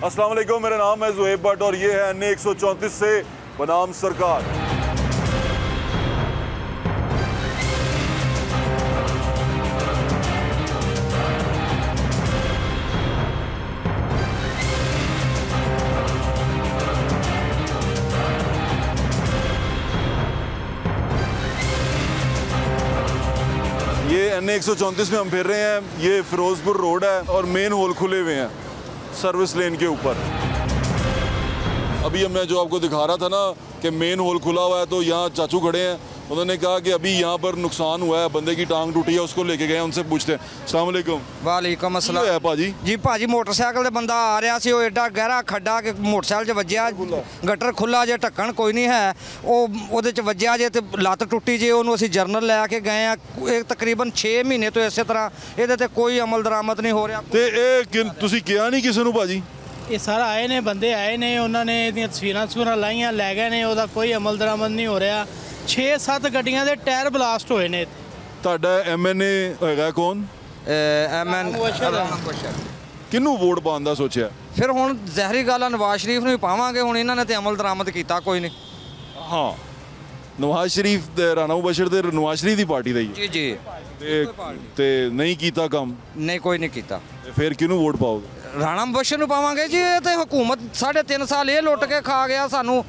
अस्सलाम वालेकुम, मेरा नाम है ज़ुहैब भट्ट और ये है NA 134 से बनाम सरकार। ये NA 134 में हम फिर रहे हैं। ये फिरोजपुर रोड है और मेन होल खुले हुए हैं सर्विस लेन के ऊपर। अभी मैं जो आपको दिखा रहा था ना कि मेन होल खुला हुआ है, तो यहाँ चाचू खड़े हैं, उन्होंने कहा कि अभी यहाँ पर नुकसान हुआ है, बंदे की टांग टूटी है, उसको लेके गए, उनसे पूछते हैं। अस्सलाम वालेकुम। वालेकुम अस्सलाम। है भाजी जी भाजी मोटरसाइकिल ते बंदा आ रहा सी, ਉਹ ਐਡਾ ਗਹਿਰਾ ਖੱਡਾ ਕਿ ਮੋਟਰਸਾਈਕਲ 'ਚ ਵੱਜਿਆ, ਗਟਰ ਖੁੱਲਾ ਜੇ, ਢੱਕਣ ਕੋਈ ਨਹੀਂ ਹੈ, ਉਹ ਉਹਦੇ 'ਚ ਵੱਜਿਆ ਜੇ ਤੇ ਲੱਤ ਟੁੱਟੀ ਜੇ, ਉਹਨੂੰ ਅਸੀਂ ਜਰਨਲ ਲੈ ਕੇ ਗਏ ਆ। ਇਹ ਤਕਰੀਬਨ 6 ਮਹੀਨੇ ਤੋਂ ਇਸੇ ਤਰ੍ਹਾਂ ਇਹਦੇ ਤੇ ਕੋਈ ਅਮਲ ਦਰਾਮਦ ਨਹੀਂ ਹੋ ਰਿਹਾ। ਤੇ ਇਹ ਤੁਸੀਂ ਕਿਹਾ ਨਹੀਂ ਕਿਸੇ ਨੂੰ ਭਾਜੀ? ਇਹ ਸਾਰਾ ਆਏ ਨੇ, ਬੰਦੇ ਆਏ ਨੇ, ਉਹਨਾਂ ਨੇ ਇਹਦੀਆਂ ਤਸਵੀਰਾਂ ਲਾਈਆਂ, ਲੈ ਗਏ ਨੇ, ਉਹਦਾ ਕੋਈ ਅਮਲ ਦਰਾਮਦ ਨਹੀਂ ਹੋ ਰਿਹਾ। 6-7 ਗੱਡੀਆਂ ਦੇ ਟਾਇਰ ਬਲਾਸਟ ਹੋਏ ਨੇ। ਤੁਹਾਡਾ MNA ਹੈਗਾ ਕੌਣ? ਕਿਹਨੂੰ ਵੋਟ ਪਾਉਣ ਦਾ ਸੋਚਿਆ? ਫਿਰ ਹੁਣ ਜ਼ਹਿਰੀ ਗੱਲ ਆ, ਨਵਾਜ਼ ਸ਼ਰੀਫ ਨੂੰ ਹੀ ਪਾਵਾਂਗੇ। ਹੁਣ ਇਹਨਾਂ ਨੇ ਤੇ ਅਮਲ ਦਰਾਮਦ ਕੀਤਾ ਕੋਈ ਨਹੀਂ। ਹਾਂ, ਨਵਾਜ਼ ਸ਼ਰੀਫ ਤੇ ਰਾਣਾ ਮੁਬਸ਼ਰ ਦੇ ਨਵਾਜ਼ ਸ਼ਰੀਫ ਦੀ ਪਾਰਟੀ ਦਾ ਹੀ ਜੀ ਜੀ। ਤੇ ਨਹੀਂ ਕੀਤਾ ਕੰਮ? ਨਹੀਂ, ਕੋਈ ਨਹੀਂ ਕੀਤਾ। ਫਿਰ ਕਿਹਨੂੰ ਵੋਟ ਪਾਓਗੇ? ਰਾਣਾ ਮੁਬਸ਼ਰ ਨੂੰ ਪਾਵਾਂਗੇ ਜੀ। ਇਹ ਤੇ ਹਕੂਮਤ 3.5 ਸਾਲ ਇਹ ਲੁੱਟ ਕੇ ਖਾ ਗਿਆ ਸਾਨੂੰ।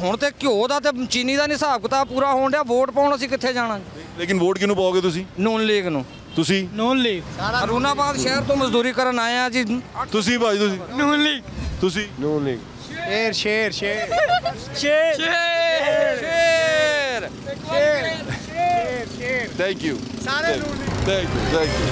ਹੁਣ ਤੇ ਘਿਓ ਦਾ ਤੇ ਚੀਨੀ ਦਾ ਨਹੀਂ ਹਿਸਾਬ ਕਿਤਾਬ ਪੂਰਾ ਹੋਣ ਡਿਆ। ਵੋਟ ਪਾਉਣ ਅਸੀਂ ਕਿੱਥੇ ਜਾਣਾ? ਲੇਕਿਨ ਵੋਟ ਕਿਹਨੂੰ ਪਾਓਗੇ ਤੁਸੀਂ? ਨੂਨ ਲੀਗ ਨੂੰ। ਤੁਸੀਂ? ਨੂਨ ਲੀਗ। ਅਰੂਨਾਬਾਦ ਸ਼ਹਿਰ ਤੋਂ ਮਜ਼ਦੂਰੀ ਕਰਨ ਆਏ ਆ ਜੀ। ਤੁਸੀਂ ਭਾਈ? ਤੁਸੀਂ? ਨੂਨ ਲੀਗ। ਤੁਸੀਂ? ਨੂਨ ਲੀਗ। ਸ਼ੇਰ ਸ਼ੇਰ ਸ਼ੇਰ ਸ਼ੇਰ ਸ਼ੇਰ ਸ਼ੇਰ। Thank you. ਸਾਰੇ ਨੂਨ ਲੀਗ। Thank you.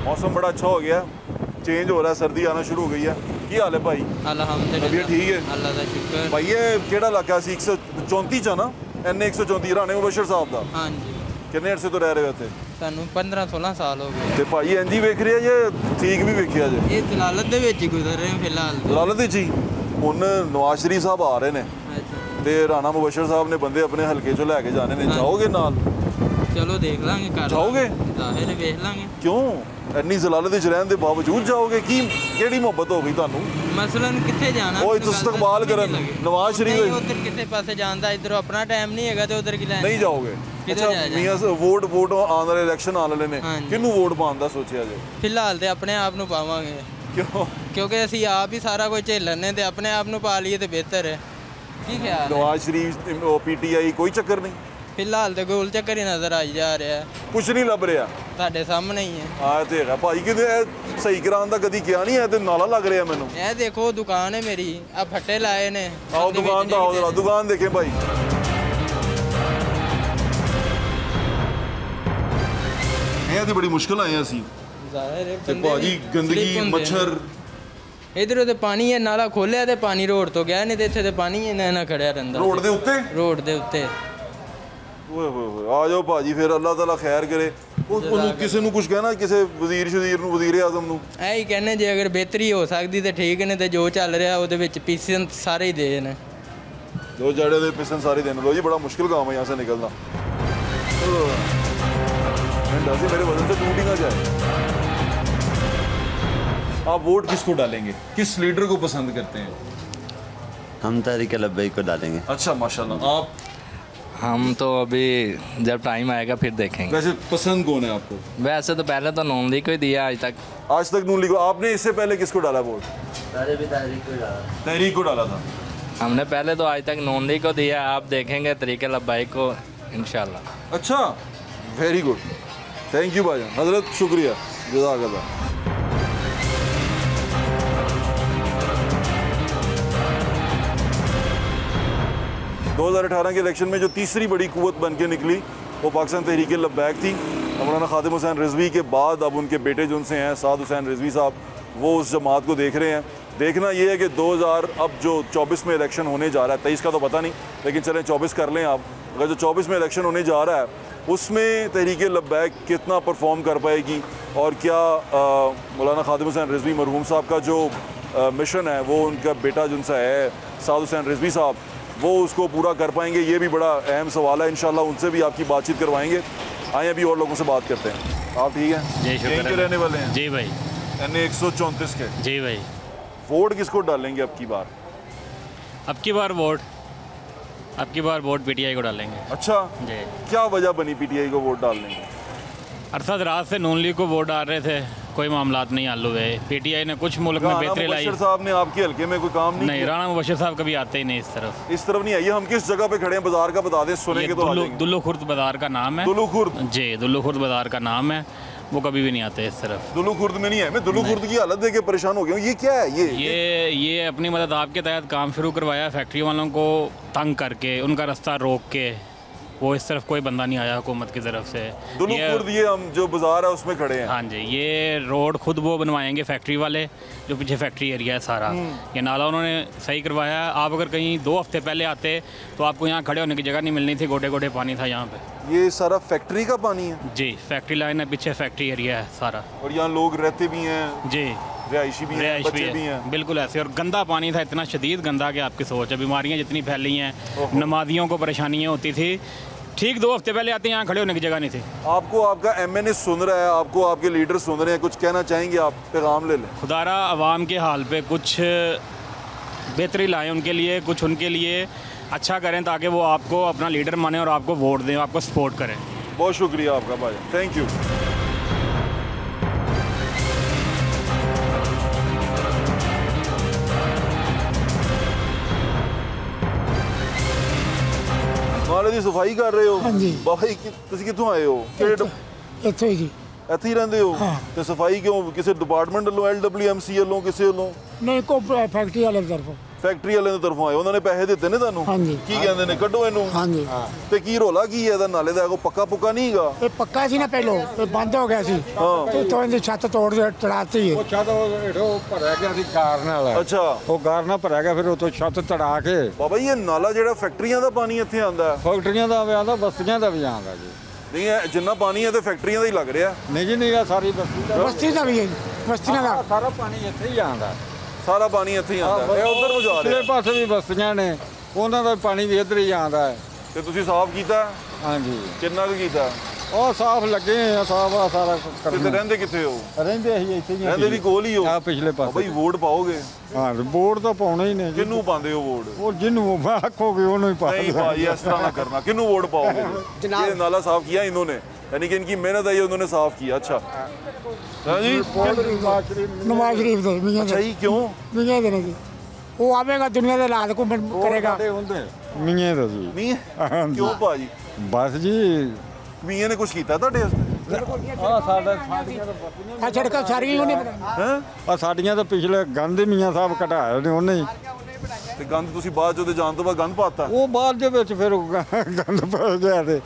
मौसम बड़ा अच्छा हो गया, चेंज हो रहा है, सर्दी आना शुरू हो गई है। की हाल है भाई? अल्हम्दुलिल्लाह तबीयत ठीक है? अल्लाह का शुक्र। भाई ये केड़ा इलाका सी? 134 च ना? NA 134 राणे मुबशर साहब दा। हाँ जी, किन्ने अरसे तो रह रहे हो इत्थे? ਸਾਨੂੰ 15-16 ਸਾਲ ਹੋ ਗਏ। ਤੇ ਭਾਈ ਇੰਜ ਹੀ ਵੇਖ ਰਿਹਾ ਜੇ ਠੀਕ ਵੀ ਵੇਖਿਆ ਜੇ? ਇਹ ਜਲਾਲਤ ਦੇ ਵਿੱਚ ਹੀ ਗੁਜ਼ਰ ਰਹੇ ਹਾਂ ਫਿਲਹਾਲ। ਜਲਾਲਤ ਵਿੱਚ ਹੀ। ਹੁਣ ਨਵਾਜ਼ ਸ਼ਰੀਫ ਸਾਹਿਬ ਆ ਰਹੇ ਨੇ ਅੱਛਾ, ਤੇ ਰਾਣਾ ਮੁਬਸ਼ਰ ਸਾਹਿਬ ਨੇ ਬੰਦੇ ਆਪਣੇ ਹਲਕੇ ਚੋਂ ਲੈ ਕੇ ਜਾਣੇ ਨੇ। ਜਾਓਗੇ ਨਾਲ? ਚਲੋ ਦੇਖ ਲਾਂਗੇ, ਕਰ ਜਾਓਗੇ? ਜ਼ਾਹਿਰ ਵੇਖ ਲਾਂਗੇ। ਕਿਉਂ ਇੰਨੀ ਜ਼ਲਾਲਤ ਵਿੱਚ ਰਹਿਣ ਦੇ ਬਾਵਜੂਦ ਜਾਓਗੇ? ਕੀ ਕਿਹੜੀ ਮੁਹੱਬਤ ਹੋ ਗਈ ਤੁਹਾਨੂੰ? ਮਸਲਨ ਕਿੱਥੇ ਜਾਣਾ? ਉਹ ਇਸਤਕਬਾਲ ਕਰਨ ਨਵਾਜ਼ ਸ਼ਰੀਫ ਦੇ। ਉਧਰ ਕਿਸੇ ਪਾਸੇ ਜਾਣ ਦਾ, ਇੱਧਰੋਂ ਆਪਣਾ ਟਾਈਮ ਨਹੀਂ ਹੈਗਾ ਤੇ ਉਧਰ ਕੀ ਲੈਣਾ? ਨਹੀਂ ਜਾਓਗੇ? ਅੱਛਾ ਮੀਆਂ ਵੋਟ ਆਉਣ ਵਾਲੇ ਇਲੈਕਸ਼ਨ ਆਉਣ ਵਾਲੇ ਨੇ, ਕਿਹਨੂੰ ਵੋਟ ਪਾਉਣ ਦਾ ਸੋਚਿਆ ਜੇ? ਫਿਲਹਾਲ ਤੇ ਆਪਣੇ ਆਪ ਨੂੰ ਪਾਵਾਂਗੇ। ਕਿਉਂ? ਕਿਉਂਕਿ ਅਸੀਂ ਆਪ ਹੀ ਸਾਰਾ ਕੁਝ ਝੇਲਣ ਨੇ, ਤੇ ਆਪਣੇ ਆਪ ਨੂੰ ਪਾ ਲਈਏ ਤੇ ਬਿਹਤਰ ਹੈ। ਕੀ ਖਿਆਲ ਹੈ? ਨਵਾਜ਼ ਸ਼ਰੀਫ PTI ਕੋਈ ਚੱਕਰ ਨਹੀਂ? ਫਿਲਹਾਲ ਤੇ ਗੋਲ ਚੱਕਰ ਹੀ ਨਜ਼ਰ ਆਈ ਜਾ ਰਿਹਾ ਹੈ। ਕੁਝ ਨਹੀਂ ਲੱਭ ਰਿਹਾ? ਤੁਹਾਡੇ ਸਾਹਮਣੇ ਹੀ ਹੈ। ਆ ਤੇ ਹੈਗਾ ਭਾਈ, ਕਿਤੇ ਸਹੀ ਕਰਾਉਣ ਦਾ ਕਦੀ ਕਿਹਾ ਨਹੀਂ ਹੈ ਤੇ ਨਾਲਾ ਲੱਗ ਰਿਹਾ ਮੈਨੂੰ। ਇਹ ਦੇਖੋ ਦੁਕਾਨ ਹੈ ਮੇਰੀ, ਆ ਫੱਟੇ ਲਾਏ ਨੇ। ਆਓ ਦੁਕਾਨ ਤਾਂ ਆਓ, ਦੁਕਾਨ ਦੇਖੇ ਭਾਈ। ਇਹ ਤੇ ਬੜੀ ਮੁਸ਼ਕਲ ਆਏ ਅਸੀਂ ਤੇ ਭਾਜੀ, ਗੰਦਗੀ, ਮੱਛਰ। ਇਧਰੋਂ ਤੇ ਪਾਣੀ ਹੈ, ਨਾਲਾ ਖੋਲਿਆ ਤੇ ਪਾਣੀ ਰੋਡ ਤੋਂ ਗਿਆ, ਨਹੀਂ ਤੇ ਇੱਥੇ ਤੇ ਪਾਣੀ ਨਾ ਖੜਿਆ ਰਹਿੰਦਾ। ਰੋਡ ਦੇ ਉੱਤੇ? ਰੋਡ ਦੇ ਉੱਤੇ। ਓਏ ਹੋਏ ਹੋਏ, ਆ ਜਾਓ ਭਾਜੀ, ਫਿਰ ਅੱਲਾਹ ਤਾਲਾ ਖੈਰ ਕਰੇ। ਉਹਨੂੰ ਕਿਸੇ ਨੂੰ ਕੁਝ ਕਹਿਣਾ, ਕਿਸੇ ਵਜ਼ੀਰ ਸ਼ਜ਼ੀਰ ਨੂੰ, ਵਜ਼ੀਰ ਆਜ਼ਮ ਨੂੰ? ਐ ਹੀ ਕਹਿੰਦੇ ਜੇ ਅਗਰ ਬਿਹਤਰੀ ਹੋ ਸਕਦੀ ਤੇ ਠੀਕ ਨੇ, ਤੇ ਜੋ ਚੱਲ ਰਿਹਾ ਉਹਦੇ ਵਿੱਚ ਪੀਸੇ ਸਾਰੇ ਹੀ ਦੇ ਨੇ। ਜੋ ਜੜੇ ਦੇ ਪਿਸਨ ਸਾਰੇ ਦੇਣ लो जी, बड़ा मुश्किल काम है यहाँ से निकलना। मेरे वजन से टूट ही ना जाए। आप वोट किसको डालेंगे? किस लीडर को पसंद करते हैं? हम तहरीक लब्बैक को डालेंगे। अच्छा माशाल्लाह। आप? हम तो अभी जब टाइम आएगा फिर देखेंगे। वैसे पसंद कौन है आपको? वैसे तो पहले तो नून लीग को ही दिया आज तक। आज तक नून लीग। आपने इससे पहले किसको डाला वोट? पहले भी तहरीक को डाला। तहरीक को डाला था। हमने पहले तो आज तक नून लीग को दिया, आप देखेंगे तरीके लब्बाई को इंशाल्लाह। अच्छा, वेरी गुड, थैंक यू भाईजान। हजरत शुक्रिया, जज़ाकल्लाह। 2018 के इलेक्शन में जो तीसरी बड़ी कुव्वत बन के निकली वो पाकिस्तान तहरीक लब्बैक थी। मौलाना खादिम हुसैन रिजवी के बाद अब उनके बेटे जो उनसे हैं साद हुसैन रिजवी साहब, वो उस जमात को देख रहे हैं। देखना ये है कि 2000 अब जो 24 में इलेक्शन होने जा रहा है, 23 का तो पता नहीं, लेकिन चलें 24 कर लें आप। अगर जो 24 में इलेक्शन होने जा रहा है उसमें तहरीक लब्बैक कितना परफॉर्म कर पाएगी और क्या मौलाना खादिम हुसैन रिजवी मरहूम साहब का जो मिशन है वो उनका बेटा जिनसा है साद हुसैन रिजवी साहब वो उसको पूरा कर पाएंगे, ये भी बड़ा अहम सवाल है। इंशाल्लाह उनसे भी आपकी बातचीद करवाएंगे। आए अभी और लोगों से बात करते हैं। आप ठीक हैं? जी यहीं के रहने वाले हैं? जी भाई। NA 134 के? जी भाई। वोट किसको डालेंगे अब की बार? अब की बार वोट PTI को डालेंगे। अच्छा जी। क्या वजह बनी PTI को वोट डालने की? अरसद रात से नून लीग को वोट डाल रहे थे, कोई मामलात नहीं हल हुए। PTI ने कुछ मुल्क में बेहतरी लाई। मुबश्शिर साहब ने आपके हल्के में कोई काम नहीं राणा मुबश्शिर साहब कभी आते ही नहीं इस तरफ नहीं आइए। हम किस जगह पे खड़े हैं बाजार का बता दें, सुनेंगे तो दुल्लू खुर्द बाजार का नाम है। दुल्लू खुर्द? जी, दुल्लू खुर्द बाजार का नाम है। वो कभी भी नहीं आते इस तरफ। दुल्लू खुर्द में नहीं है। मैं दुल्लू खुर्द की हालत देख के परेशान हो गया हूँ। ये क्या है? ये अपनी मदद आपके तहत काम शुरू करवाया, फैक्ट्री वालों को तंग करके उनका रास्ता रोक के। वो इस तरफ कोई बंदा नहीं आया हुकूमत की तरफ से। दुल्लू खुर्द ये हम जो बाजार है उसमें खड़े हैं। हाँ जी, ये रोड खुद वो बनवाएंगे फैक्ट्री वाले, जो पीछे फैक्ट्री एरिया है सारा। ये नाला उन्होंने सही करवाया। आप अगर कहीं 2 हफ्ते पहले आते तो आपको यहाँ खड़े होने की जगह नहीं मिलनी थी, गोटे गोटे पानी था यहाँ पे। ये सारा फैक्ट्री का पानी है? जी, फैक्ट्री लाइन है, पीछे फैक्ट्री एरिया है सारा। और यहाँ लोग रहते भी हैं? जी, रिहायशी भी हैं, बच्चे भी हैं। बिल्कुल ऐसे। और गंदा पानी था, इतना शदीद गंदा कि आपकी सोच है। बीमारियाँ जितनी फैली हैं, नमाजियों को परेशानियाँ होती थी। ठीक 2 हफ्ते पहले आते यहाँ खड़े होने की जगह नहीं थी। आपको आपका MNA सुन रहा है, आपको आपके लीडर सुन रहे हैं, कुछ कहना चाहेंगे आप? पैगाम ले लें। खुदारा अवाम के हाल पे कुछ बेहतरी लाएं, उनके लिए कुछ उनके लिए अच्छा करें ताकि वो आपको अपना लीडर माने और आपको वोट दें, आपको सपोर्ट करें। बहुत शुक्रिया आपका भाई, थैंक यू। ਨਾਲੇ ਦੀ ਸਫਾਈ ਕਰ ਰਹੇ ਹੋ? ਹਾਂਜੀ। ਬਾਬਾ ਜੀ ਤੁਸੀਂ ਕਿੱਥੋਂ ਆਏ ਹੋ? ਕਿਹੜੇ ਇੱਥੋਂ ਹੀ ਜੀ। ਇੱਥੇ ਹੀ ਰਹਿੰਦੇ ਹੋ? ਹਾਂ। ਤੇ ਸਫਾਈ ਕਿਉਂ? ਕਿਸੇ ਡਿਪਾਰਟਮੈਂਟ ਵੱਲੋਂ, LWMC ਵੱਲੋਂ, ਕਿਸੇ ਵੱਲੋਂ? ਨਹੀਂ ਕੋ ਫੈਕਟਰੀ ਵਾਲੇ ਦੀ ਤਰਫੋਂ। ਫੈਕਟਰੀ ਵਾਲਿਆਂ ਦੀ ਤਰਫੋਂ ਆਏ? ਉਹਨਾਂ ਨੇ ਪੈਸੇ ਦਿੱਤੇ ਨੇ ਤੁਹਾਨੂੰ? ਹਾਂਜੀ। ਕੀ ਕਹਿੰਦੇ ਨੇ? ਕੱਢੋ ਇਹਨੂੰ। ਹਾਂਜੀ। ਤੇ ਕੀ ਰੋਲਾ ਕੀ ਹੈ ਇਹਦਾ? ਨਾਲੇ ਦਾ ਕੋਈ ਪੱਕਾ ਪੁੱਕਾ ਨਹੀਂ ਹੈਗਾ? ਇਹ ਪੱਕਾ ਸੀ ਨਾ ਪਹਿਲੋਂ, ਇਹ ਬੰਦ ਹੋ ਗਿਆ ਸੀ। ਤੇ ਤੋਂ ਇਹਦੀ ਛੱਤ ਤੋੜ ਦੇ ਚੜਾਤੀ ਹੈ। ਉਹ ਛੱਤ ਉਹ ਭਰਿਆ ਗਿਆ ਸੀ ਕਾਰ ਨਾਲ। ਅੱਛਾ। ਉਹ ਕਾਰ ਨਾਲ ਭਰਿਆ ਗਿਆ, ਫਿਰ ਉਤੋਂ ਛੱਤ ਤੜਾ ਕੇ। ਬਾਬਾ ਜੀ ਇਹ ਨਾਲਾ ਜਿਹੜਾ ਫੈਕਟਰੀਆਂ ਦਾ ਪਾਣੀ ਇੱਥੇ ਆਉਂਦਾ ਹੈ? ਫੈਕਟਰੀਆਂ ਦਾ ਵੀ ਆਉਂਦਾ, ਬਸਤੀਆਂ ਦਾ ਵੀ ਆਉਂਦਾ ਜੀ। ਨਹੀਂ ਇਹ ਜਿੰਨਾ ਪਾਣੀ ਹੈ ਤੇ ਫੈਕਟਰੀਆਂ ਦਾ ਹੀ ਲੱਗ ਰਿਹਾ। ਨਹੀਂ ਜੀ ਨਹੀਂ, ਆ ਸਾਰੀ ਬਸਤੀ ਦਾ। ਬਸਤੀ ਦਾ ਵੀ ਹੈ, ਬਸਤੀਆਂ ਦਾ ਸਾਰਾ ਪਾਣੀ ਇੱਥੇ ਹੀ ਆਉਂਦਾ। ਸਾਰਾ ਪਾਣੀ ਇੱਥੇ ਹੀ ਆਉਂਦਾ ਹੈ। ਇਹ ਉਧਰ ਨੂੰ ਜਾ ਪਿਛਲੇ ਰਿਹਾ। ਪਾਸੇ ਵੀ ਬਸਤੀਆਂ ਨੇ, ਉਹਨਾਂ ਦਾ ਪਾਣੀ ਵੀ ਇੱਧਰ ਹੀ ਆਉਂਦਾ ਹੈ। ਤੇ ਤੁਸੀਂ ਸਾਫ਼ ਕੀਤਾ? ਹਾਂਜੀ। ਕਿੰਨਾ ਕੁ ਕੀਤਾ? ਉਹ ਸਾਫ਼ ਲੱਗੇ ਆ, ਸਾਫ਼ ਆ ਸਾਰਾ ਤੇ ਕਰਨਾ। ਰਹਿੰਦੇ ਕਿੱਥੇ ਹੋ? ਰਹਿੰਦੇ ਅਸੀਂ ਇੱਥੇ ਹੀ। ਰਹਿੰਦੇ ਵੀ ਕੋਲ ਹੀ ਹੋ? ਆ ਪਿਛਲੇ ਪਾਸੇ। ਬਾਬਾ ਜੀ ਵੋਟ ਪਾਓਗੇ? ਹਾਂ, ਵੋਟ ਤਾਂ ਪਾਉਣਾ ਹੀ ਨੇ ਜੀ। ਕਿਹਨੂੰ ਪਾਉਂਦੇ ਹੋ ਵੋਟ? ਉਹ ਜਿਹਨੂੰ ਆਖੋਗੇ ਉਹਨੂੰ ਹੀ ਪਾ नहीं भाई इस तरह ना करना। किन्नू वोट पाओगे? ये नाला साफ किया इन्होंने, यानी कि इनकी मेहनत है, ये उन्होंने साफ किया। अच्छा हाँ जी। नवाज शरीफ दे मियां अच्छा दे। ही क्यों? मियां दे ने जी। वो आवेगा दुनिया के हालात को करेगा। ਮੀਆਂ ਦਾ ਜੀ। नहीं है? क्यों भाजी? ਬਸ ਜੀ। मियाँ ने कुछ किया ਤੁਹਾਡੇ ਵਾਸਤੇ? ਆ ਸਾਡੀਆਂ आ सड़क सारी उन्हें बनाई। हैं? ਆ ਸਾਡੀਆਂ ਤਾਂ ਪਿਛਲੇ ਗੰਦ ਮੀਆਂ ਸਾਹਿਬ ਕਢਾਏ ਨੇ ਉਹਨੇ ਹੀ। ਤੇ ਗੰਦ ਤੁਸੀਂ ਬਾਅਦ ਚੋਂ ਤੇ ਜਾਣ ਤੋਂ ਬਾਅਦ ਗੰਦ ਪਾਤਾ? ਉਹ ਬਾਅਦ ਦੇ ਵਿੱਚ ਫਿਰ ਉਹ ਗੰਦ ਪੈ ਗਿਆ ਤੇ।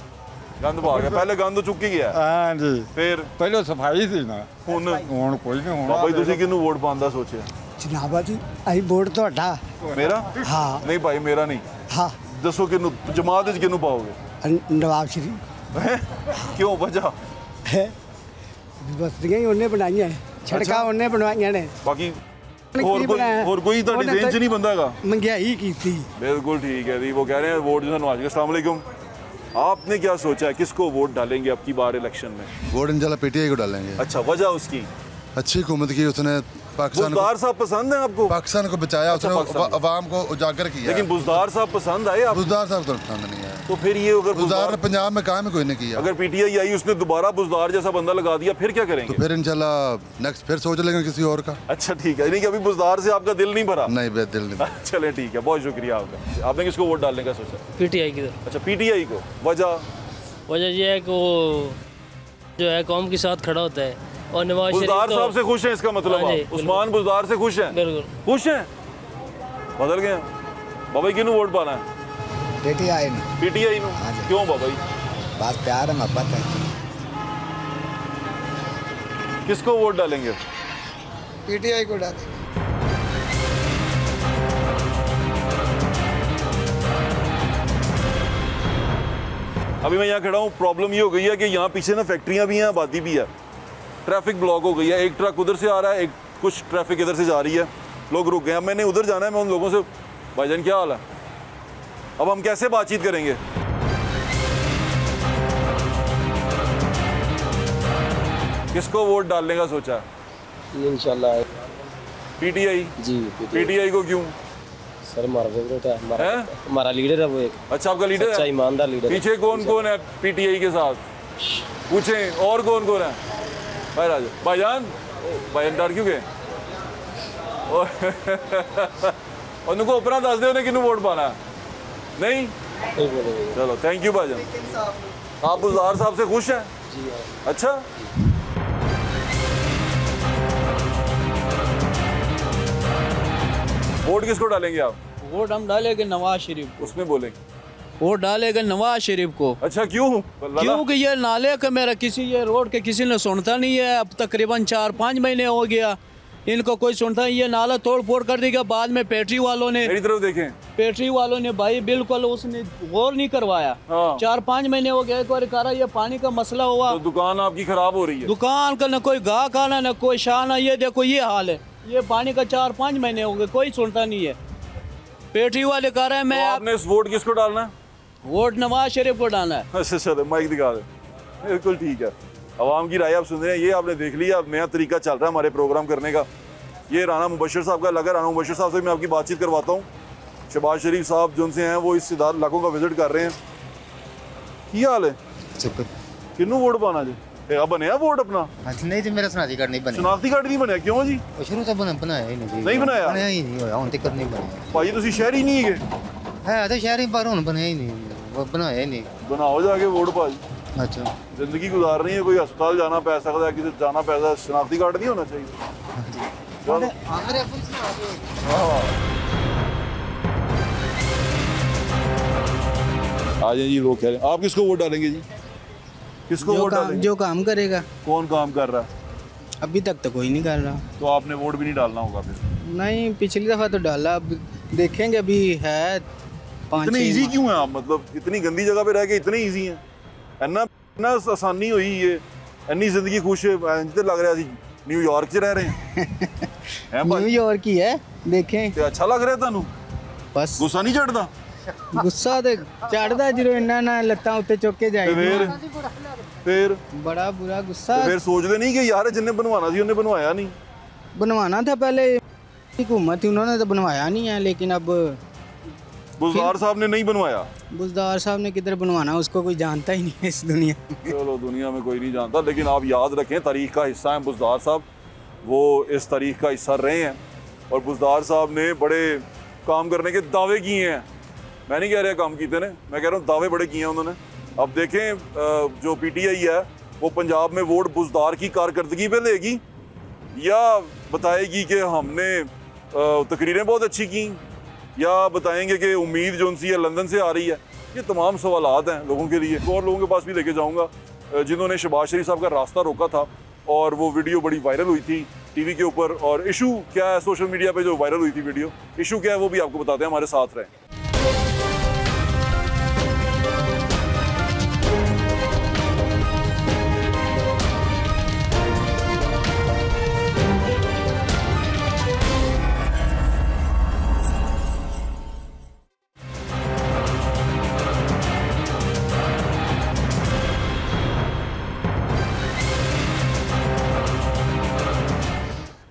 ਗੰਦ ਪਾ ਗਿਆ। ਪਹਿਲੇ ਗੰਦ ਚੁੱਕ ਹੀ ਗਿਆ। ਹਾਂ ਜੀ। ਫਿਰ ਪਹਿਲਾਂ ਸਫਾਈ ਸੀ ਨਾ, ਹੁਣ ਹੁਣ ਕੋਈ ਨਹੀਂ। ਹੁਣ ਬਾਬਾ ਜੀ ਤੁਸੀਂ ਕਿਹਨੂੰ ਵੋਟ ਪਾਉਣ ਦਾ ਸੋਚਿਆ? जनाबा जी अभी वोट ਤੁਹਾਡਾ। ਮੇਰਾ? हाँ ਨਹੀਂ ਭਾਈ ਮੇਰਾ ਨਹੀਂ। हाँ ਦੱਸੋ ਕਿਹਨੂੰ ਜਮਾਤ ਵਿੱਚ ਕਿਹਨੂੰ ਪਾਓਗੇ? नवाब शरीफ। ਹੈਂ? ਕਿਉਂ ਵਜ੍ਹਾ? ਬਸਤੀਆਂ ਹੀ ਉਹਨੇ ਬਣਾਈਆਂ, ਸੜਕਾਂ ਉਹਨੇ ਬਣਵਾਈਆਂ ਨੇ। ਬਾਕੀ ਕੀ ਬਣਾਇਆ? ਹੋਰ ਕੋਈ ਤੁਹਾਡੀ ਉਹਨੇ ਰੇਂਜ 'ਚ ਨਹੀਂ ਬੰਦਾ ਹੈਗਾ? महंगाई ਕੀਤੀ। बिल्कुल ठीक है जी। वो कह रहे हैं वोट जो नवाज। अस्सलाम वालेकुम। आपने क्या सोचा है, किसको वोट डालेंगे अब की बार इलेक्शन में? वोट इंशाल्लाह PTI को डालेंगे। अच्छा, वजह उसकी? अच्छी हुकूमत की, उसने पाकिस्तान बुज़दार साहब पसंद है आपको? पाकिस्तान को बचाया, अच्छा, उसने पाकिस्तान। अवाम को उजागर किया। लेकिन बुज़दार साहब पसंद आए आपको? बुज़दार साहब तो पसंद नहीं आया। तो फिर ये अगर बुज़दार ने पंजाब में काम ही कोई नहीं किया। अगर PTI आई उसने दोबारा बुज़दार जैसा बंदा लगा दिया फिर क्या तो करेंगे? फिर इंशाल्लाह नेक्स्ट फिर सोच लेंगे किसी और का। अच्छा ठीक है, यानी कि अभी बुज़दार से आपका दिल नहीं भरा? नहीं बे दिल नहीं। चले ठीक है, बहुत शुक्रिया आपका। आपने किसको वोट डालने का सोचा? PTI की तरफ। अच्छा PTI को। वजह यह है कि वो जो है कौम के साथ खड़ा होता है और नवाज शरीफ बुज़दार साहब से खुश हैं, इसका मतलब हाँ जी, आप उस्मान बुज़दार से खुश हैं? बिल्कुल खुश हैं? बदल गए बाबा जी? किन्नू वोट पाना है? PTI ने। PTI नु? हाँ जी। क्यों बाबा जी? बस प्यार है, मोहब्बत है। किसको वोट डालेंगे? PTI को डालेंगे। अभी मैं यहाँ खड़ा हूँ, प्रॉब्लम ये हो गई है कि यहाँ पीछे ना फैक्ट्रियाँ भी हैं, आबादी भी है, ट्रैफिक ब्लॉक हो गई है। एक ट्रक उधर से आ रहा है, एक कुछ ट्रैफिक इधर से जा रही है, लोग रुक गए। अब मैंने उधर जाना है, मैं उन लोगों से, भाईजान क्या हाल है, अब हम कैसे बातचीत करेंगे? किसको वोट डालने का सोचा है? इंशाल्लाह पीटीआई। जी पीटीआई को क्यों? सर हमारा फेवरेट है, हमारा लीडर है वो एक। अच्छा, आपका लीडर है? ईमानदार लीडर। पीछे कौन कौन है पीटीआई के साथ? पूछें और कौन कौन है? भाई राजा, भाईजान, भाईजान डर क्यों गए? और उनको अपना दस दे, उन्हें किन्नू वोट पाना है? नहीं चलो, थैंक यू भाईजान। आप बुज़दार साहब से खुश हैं? जी। अच्छा, वोट किसको डालेंगे आप? वोट हम डालेंगे नवाज शरीफ। उसमें बोलेंगे वोट डालेगा नवाज शरीफ को। अच्छा, क्यों? क्योंकि ये नाले का मेरा किसी, ये रोड के किसी ने सुनता नहीं है। अब तकरीबन 4-5 महीने हो गया, इनको कोई सुनता नहीं। ये नाला तोड़ फोड़ कर देगा। बाद में पेट्री वालों ने, मेरी तरफ देखें, पेट्री वालों ने भाई बिल्कुल उसने गौर नहीं करवाया। 4-5 महीने हो गए, एक बार करा ये पानी का मसला हुआ तो दुकान आपकी खराब हो रही है। दुकान का न कोई गाहक आना न कोई शान। ये देखो ये हाल है, ये पानी का 4-5 महीने हो गए, कोई सुनता नहीं है। पेट्री वाले कह रहे हैं मैं। आपने इस वोट किसको डालना है? वोट नवाज शरीफ को डालना है। अच्छा चलो, माइक दिखा दे। बिल्कुल ठीक है, अवाम की राय आप सुन रहे हैं। ये आपने देख लिया, नया तरीका चल रहा है हमारे प्रोग्राम करने का। ये राना मुबशर साहब का लगा। राना मुबशर साहब से मैं आपकी बातचीत करवाता हूँ। शहबाज शरीफ साहब जो उनसे हैं, वो इस इलाकों का विजिट कर रहे हैं। क्या हाल है? किन्नू वोट पाना जी? अब बनया वोट अपना? नहीं जी, मेरा शनाख्ती कार्ड नहीं बनया। शनाख्ती कार्ड नहीं बनया? क्यों जी? शुरू से बनाया ही नहीं। नहीं बनाया? बनया ही नहीं होया, हुण तक नहीं बनया। भाई तुसी शहरी नहीं है? है तो शहरी, पर हुण बनया ही नहीं, बनाया ही नहीं। बनाओ जाके वोट भाई। अच्छा, जिंदगी गुजारनी है, कोई अस्पताल जाना पै सकता है, किसी जाना पैसा, शनाख्ती कार्ड नहीं होना चाहिए। आ जाए जी, लोग कह रहे हैं। आप किसको वोट डालेंगे जी? किसको वोट डालेंगे? जो काम करेगा। कौन काम कर रहा है? अभी तक तो कोई नहीं कर रहा। तो आपने वोट भी नहीं डालना होगा फिर? नहीं, पिछली दफा तो डाला, अब देखेंगे। अभी है इतने इजी क्यों है आप? मतलब इतनी गंदी जगह पे रह के इतने इजी हैं? इतना आसानी हुई ये, इतनी जिंदगी खुश है, लग रहा है न्यूयॉर्क च रह रहे हैं। न्यूयॉर्क ही है, देखें। तो अच्छा लग रहा है तुहानू? बस गुस्सा नहीं चढ़ता? गुस्सा तो चढ़ता जो इन्ना ना लत्तां उत्ते चुक के जाए। फिर बड़ा बुरा गुस्सा। फिर सोचते नहीं कि यार जिन्हें बनवाना थी उन्हें बनवाया नहीं? बनवाना था पहले, हुकूमत थी, उन्होंने तो बनवाया नहीं है। लेकिन अब बुज़दार साहब ने नहीं बनवाया। बुज़दार साहब ने किधर बनवाना, उसको कोई जानता ही नहीं है इस दुनिया में। चलो, दुनिया में कोई नहीं जानता, लेकिन आप याद रखें तारीख का हिस्सा हैं बुज़दार साहब। वो इस तारीख का हिस्सा रहे हैं और बुज़दार साहब ने बड़े काम करने के दावे किए हैं। मैं नहीं कह रहा काम कीते ने, मैं कह रहा हूँ दावे बड़े किए हैं उन्होंने। अब देखें जो पीटीआई है वो पंजाब में वोट बुज़दार की कारकर्दगी पे लेगी या बताएगी कि हमने तकरीरें बहुत अच्छी की, या बताएंगे कि उम्मीद जो उनसी है लंदन से आ रही है। ये तमाम सवालात हैं लोगों के लिए। और लोगों के पास भी लेके जाऊंगा जिन्होंने शहबाज शरीफ साहब का रास्ता रोका था और वो वीडियो बड़ी वायरल हुई थी टीवी के ऊपर। और इशू क्या है सोशल मीडिया पे जो वायरल हुई थी वीडियो, इशू क्या है वो भी आपको बताते हैं, हमारे साथ रहें।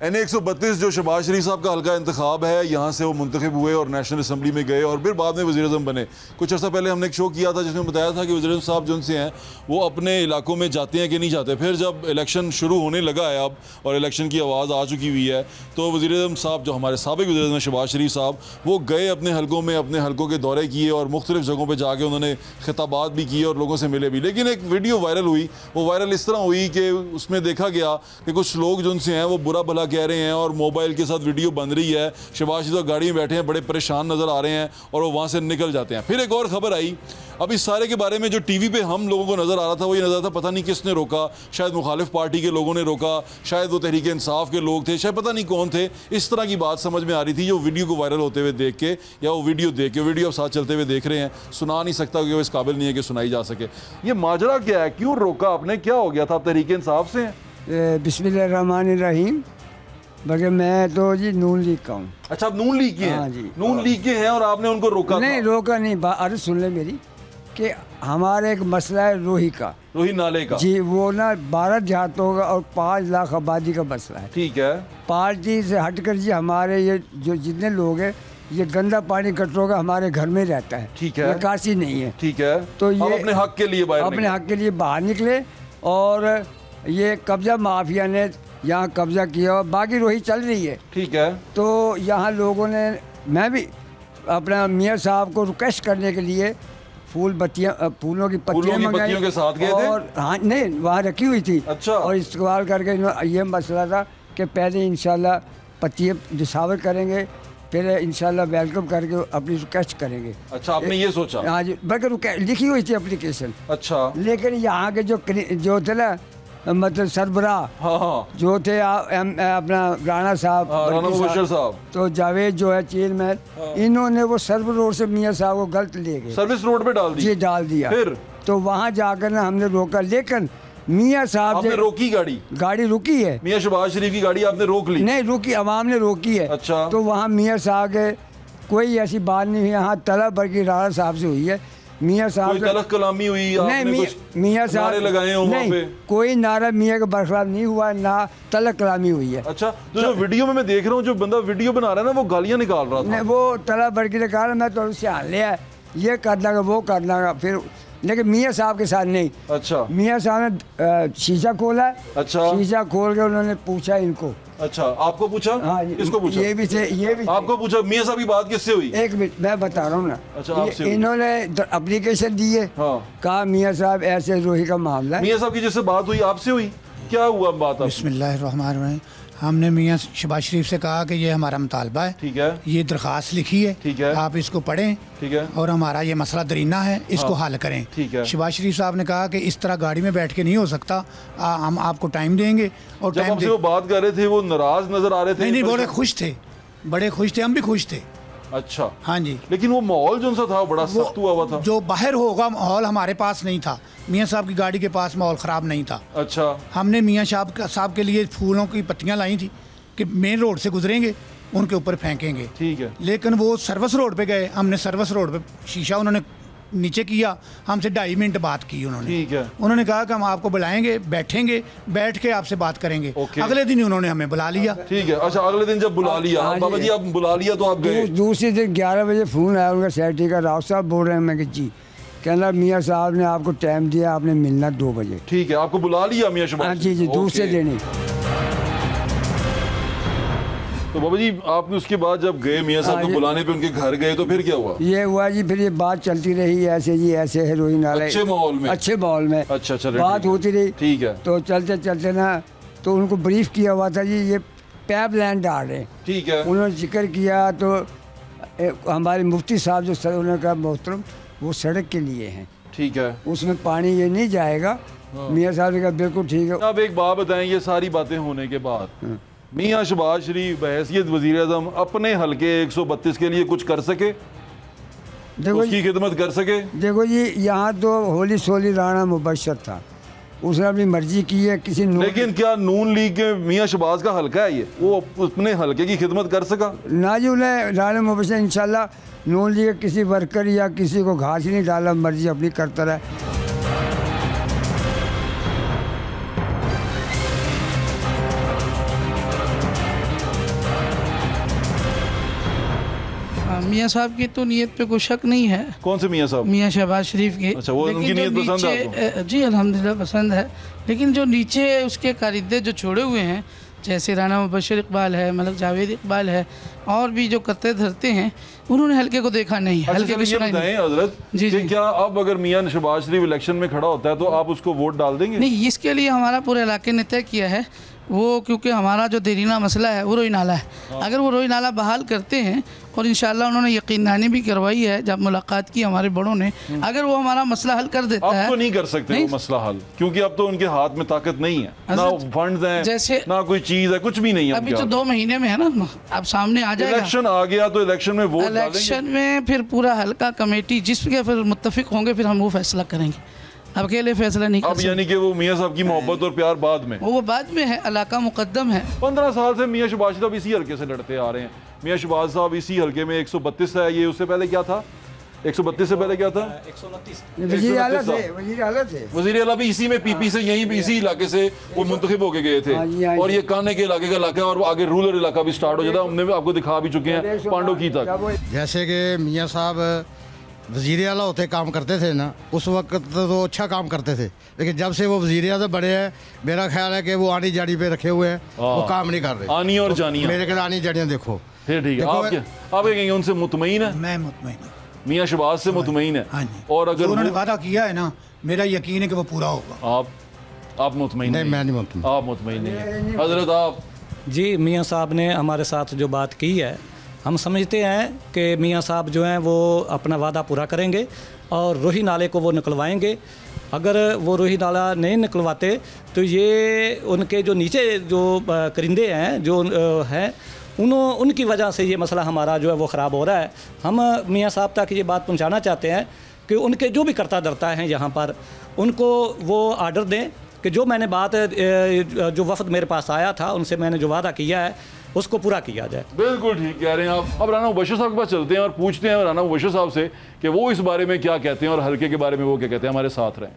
NA 132 जो शहबाज शरीफ साहब का हल्का इंतखाब है, यहाँ से वो मुंतखब हुए और नेशनल असम्बली में गए और फिर बाद में वज़ीर-ए-आज़म बने। कुछ अर्सा पहले हमने एक शो किया था जिसमें बताया था कि वज़ीर-ए-आज़म साहब जो उनसे हैं वो अपने इलाकों में जाते हैं कि नहीं जाते। फिर जब इलेक्शन शुरू होने लगा है अब और इलेक्शन की आवाज़ आ चुकी हुई है, तो वज़ीर-ए-आज़म साहब जो हमारे साबिक़ वज़ीर-ए-आज़म शहबाज शरीफ साहब, वो गए अपने हलकों में, अपने हलकों के दौरे किए और मुख्तलिफ़ जगहों पर जाके उन्होंने खिताबात भी किए और लोगों से मिले भी। लेकिन एक वीडियो वायरल हुई, वो वायरल इस तरह हुई कि उसमें देखा गया कि कुछ लोग जो उनसे हैं वो बुरा भला कह रहे हैं और मोबाइल के साथ वीडियो बन रही है। शहबाज शरीफ गाड़ी में बैठे हैं, बड़े परेशान नज़र आ रहे हैं और वो वहाँ से निकल जाते हैं। फिर एक और ख़बर आई अब इस सारे के बारे में जो टीवी पे हम लोगों को नज़र आ रहा था वो ये नज़र था पता नहीं किसने रोका, शायद मुखालिफ पार्टी के लोगों ने रोका, शायद वो तहरीक इंसाफ के लोग थे, शायद पता नहीं कौन थे। इस तरह की बात समझ में आ रही थी जो वीडियो को वायरल होते हुए देख के, या वो वीडियो देख के, वीडियो साथ चलते हुए देख रहे हैं, सुना नहीं सकता क्योंकि वो इस काबिल नहीं है कि सुनाई जा सके। ये माजरा क्या है, क्यों रोका आपने, क्या हो गया था? आप तहरीक इंसाफ से हैं? बिस्मिल्लाहिर्रहमानिर्रहीम। बल्कि मैं तो जी नून लीग का हूँ। अच्छा, आप नून लीग के हैं? हाँ जी, नून लीग के हैं और आपने उनको रोका? नहीं रोका नहीं, अर्ज सुन ले मेरी कि हमारा एक मसला है रोही का, रोही नाले का जी। वो ना 12 देहातों का और 5 लाख आबादी का मसला है। ठीक है। पार्टी से हटकर जी हमारे ये जो जितने लोग हैं ये गंदा पानी गटरों का हमारे घर में रहता है। ठीक है। निकासी नहीं है। ठीक है। तो ये अपने हक के लिए बाहर निकले और ये कब्जा माफिया ने यहाँ कब्जा किया और बाकी रोही चल रही है। ठीक है। तो यहाँ लोगों ने, मैं भी अपना मियाँ साहब को रिक्वेस्ट करने के लिए फूलों की पत्तियाँ मंगाई के साथ गए थे? और हाँ नहीं, वहाँ रखी हुई थी। अच्छा। और इस्तेमाल करके ये मसला था कि पहले इंशाल्लाह पत्तियाँ डिसावर करेंगे, फिर इंशाल्लाह वेलकम करके अपनी रिक्वेस्ट करेंगे। अच्छा, आपने ये सोचा? हाँ जी, बल्कि लिखी हुई थी एप्लीकेशन। अच्छा। लेकिन यहाँ के जो थे ना, मतलब सरबराह, हाँ, जो थे अपना राणा साहब, राणा मुबशर साहब, तो जावेद जो है चेयरमैन, इन्होंने वो सर्विस रोड से मियाँ साहब को गलत ले गए, सर्विस रोड पे डाल दी। जी डाल दिया। फिर तो वहाँ जाकर ना हमने रोका, लेकिन मियाँ साहब ने रोकी, गाड़ी रुकी है। मियाँ शहबाज शरीफ की गाड़ी आपने रोक ली? नहीं रुकी, अवाम ने रोकी है। अच्छा। तो वहाँ मियाँ साहब के कोई ऐसी बात नहीं हुई, यहाँ तलब भर की राणा साहब से हुई है। मियाँ साहब तलक कलामी हुई? नहीं, मियाँ साहब लगाए हो वहाँ पे? कोई नारा मियाँ का बरखलाफ नहीं हुआ, ना तलक कलामी हुई है। अच्छा। तो जो वीडियो में मैं देख रहा हूँ, जो बंदा वीडियो बना रहा है ना, वो गालियाँ निकाल रहा था। नहीं, वो तलब भर की निकाल, मैं तो उससे हाल लिया, ये कर लगा वो कर लगा, फिर लेकिन मियाँ साहब के साथ नहीं। अच्छा। मियाँ साहब ने शीशा खोला। अच्छा। शीशा खोल के उन्होंने पूछा इनको। अच्छा, आपको पूछा? हाँ, इसको पूछा? ये भी आपको पूछा? मियाँ साहब की बात किससे हुई? एक मिनट मैं बता रहा हूँ ना। अच्छा, आपसे? इन्होंने एप्लीकेशन दी है। हाँ। कहा मियाँ साहब ऐसे रोही का मामला। मियाँ साहब की जिससे बात हुई आपसे हुई, क्या हुआ बात? बिस्मिल्लाहिर्रहमानिर्रहीम। हमने मियाँ शहबाज शरीफ से कहा कि ये हमारा मुतालबा है। ठीक है। ये दरख्वास्त लिखी है। ठीक है। आप इसको पढ़ें। ठीक है। और हमारा ये मसला दरीना है, इसको हल करें। ठीक है। शहबाज शरीफ साहब ने कहा कि इस तरह गाड़ी में बैठ के नहीं हो सकता, हम आपको टाइम देंगे। और जब हमसे वो बात कर रहे थे वो नाराज नजर आ रहे थे? नहीं, बड़े खुश थे, बड़े खुश थे, हम भी खुश थे। अच्छा। हाँ जी। लेकिन वो माहौल जो सा था बड़ा सख्त हुआ था। जो बाहर होगा माहौल हमारे पास नहीं था, मियाँ साहब की गाड़ी के पास माहौल ख़राब नहीं था। अच्छा। हमने मियाँ साहब के लिए फूलों की पत्तियाँ लाई थी कि मेन रोड से गुजरेंगे, उनके ऊपर फेंकेंगे। ठीक है। लेकिन वो सर्विस रोड पे गए, हमने सर्विस रोड पे शीशा उन्होंने नीचे किया, हमसे 2.5 मिनट बात की उन्होंने। ठीक है। उन्होंने कहा कि हम आपको बुलाएंगे, बैठेंगे, बैठ के आपसे बात करेंगे। अगले दिन उन्होंने हमें बुला लिया। ठीक है। अच्छा, अगले दिन जब बुला लिया, बाबा जी आप बुला लिया तो आप गए? दूसरे दिन 11 बजे फ़ोन आया उनका सेक्रेटरी का, राव साहब बोल रहे हैं। मैं कि जी, कहना मियाँ साहब ने आपको टाइम दिया, आपने मिलना 2 बजे। ठीक है, आपको बुला लिया मियाँ शहबाज? जी जी, दूसरे दिन ही। तो बाबा जी आपने उसके बाद जब गए मियाँ साहब को बुलाने पे उनके घर गए तो फिर क्या हुआ? ये हुआ जी, फिर ये बात चलती रही, ऐसे जी ऐसे है रोही नाला, अच्छे माहौल में? अच्छे माहौल में। अच्छा, बात होती रही। ठीक है। तो चलते चलते ना, तो उनको ब्रीफ किया हुआ था जी ये पैप लाइन डाल रहे हैं। ठीक है। उन्होंने जिक्र किया तो हमारे मुफ्ती साहब जो सर, उन्होंने कहा मोहतरम वो सड़क के लिए हैं। ठीक है। उसमें पानी ये नहीं जाएगा। मियाँ साहब ने कहा बिल्कुल ठीक है। अब एक बात बताएं, ये सारी बातें होने के बाद मियाँ शहबाज शरीफ बहैसियत वज़ीर-ए-आज़म अपने हल्के 132 के लिए कुछ कर सके? देखो उसकी खिदमत कर सके? देखो जी, यहाँ तो होली सोली राणा मुबशर था, उसने अपनी मर्जी की है। लेकिन क्या नून लीग के मियाँ शहबाज का हल्का है ये, वो अपने हल्के की खिदमत कर सका? ना जी, उन्हें राणा मुबशर इंशाल्लाह नून लीग के किसी वर्कर या किसी को घास ही नहीं डाला, मर्जी अपनी करता रहा। मियाँ साहब की तो नीयत पे कोई शक नहीं है। कौन से मियाँ साहब? मियाँ शहबाज शरीफ की। अच्छा, वो उनकी नीयत पसंद है आपको? जी अल्हम्दुलिल्लाह पसंद है, लेकिन जो नीचे उसके कारिंदे जो छोड़े हुए हैं, जैसे राना मुबशर इकबाल है, मलक जावेद इकबाल है, और भी जो करते धरते हैं, उन्होंने हल्के को देखा नहीं। हल्के को सुना नहीं। हजरत जी, क्या अब अगर मियाँ शहबाज शरीफ इलेक्शन में खड़ा होता है तो आप उसको वोट डाल देंगे? नहीं, इसके लिए हमारा पूरे इलाके ने तय किया है वो, क्योंकि हमारा जो देरीना मसला है वो रोही नाला है। अगर वो रोही नाला बहाल करते हैं और इंशाल्लाह उन्होंने यकीनदहानी भी करवाई है जब मुलाकात की हमारे बड़ों ने। अगर वो हमारा मसला हल कर देता है। अब तो नहीं कर सकते वो मसला हल, क्योंकि अब तो उनके हाथ में ताकत नहीं है, ना फंड्स हैं, जैसे ना कोई चीज है, कुछ भी नहीं है। अभी तो 2 महीने में है ना, अब सामने आ जाएगा। इलेक्शन आ गया तो इलेक्शन में वोट डालेंगे। इलेक्शन में फिर पूरा हल्का कमेटी जिसके फिर मुत्तफिक होंगे फिर हम वो फैसला करेंगे, अकेले फैसला नहीं कर सकते। अब यानी कि वो मियां साहब की मोहब्बत और प्यार बाद में, वो बाद में है, इलाका मुकद्दम है। 15 साल से मियां शहबाज साहब इसी हल्के से लड़ते आ रहे हैं। मियां शहबाज साहब इसी हल्के में 132 है, ये उससे पहले क्या था? 132 से पहले क्या था? 129 वज़ीर आला थे। वज़ीर आला भी इसी में पीपी से, यहीं भी इसी इलाके से वो मुंतखब होके गए थे। और ये काने के इलाके का इलाका और आगे रूरल इलाका भी स्टार्ट हो जाता है। हमने भी आपको दिखा भी चुके हैं पांडो की तक। जैसे कि मियाँ साहब वज़ीर आला होते काम करते थे ना, उस वक्त तो अच्छा काम करते थे, लेकिन जब से वो वज़ीर आला बड़े हैं मेरा ख्याल है कि वो आनी जानी पे रखे हुए हैं, वो काम नहीं कर रहे। आनी और जानियाँ, मेरे ख्याल आनी जानियाँ देखो। फिर ठीक है, आप कहेंगे उनसे मुतमईन है? मैं मुतमईन हूँ, मियां शहबाज से मुतमईन है। हाँ जी। और अगर उन्होंने वादा किया है ना, मेरा यकीन है कि वो पूरा होगा। आप मुतमईन नहीं? मैं नहीं मुतमईन। आप मुतमईन नहीं है। हजरत आप? जी, मियां साहब ने हमारे साथ जो बात की है, हम समझते हैं कि मियां साहब जो हैं वो अपना वादा पूरा करेंगे और रोही नाले को वो निकलवाएंगे। अगर वो रोही नाला नहीं निकलवाते तो ये उनके जो नीचे जो करिंदे हैं जो हैं उनकी वजह से ये मसला हमारा जो है वो ख़राब हो रहा है। हम मियां साहब तक ये बात पहुंचाना चाहते हैं कि उनके जो भी करता धरता हैं यहाँ पर, उनको वो आर्डर दें कि जो मैंने बात जो वफ़द मेरे पास आया था उनसे मैंने जो वादा किया है उसको पूरा किया जाए। बिल्कुल ठीक कह रहे हैं आप। अब राना मुबश्शिर साहब के पास चलते हैं और पूछते हैं राना मुबश्शिर साहब से कि वो इस बारे में क्या कहते हैं और हल्के के बारे में वो क्या कहते हैं। हमारे साथ रहें।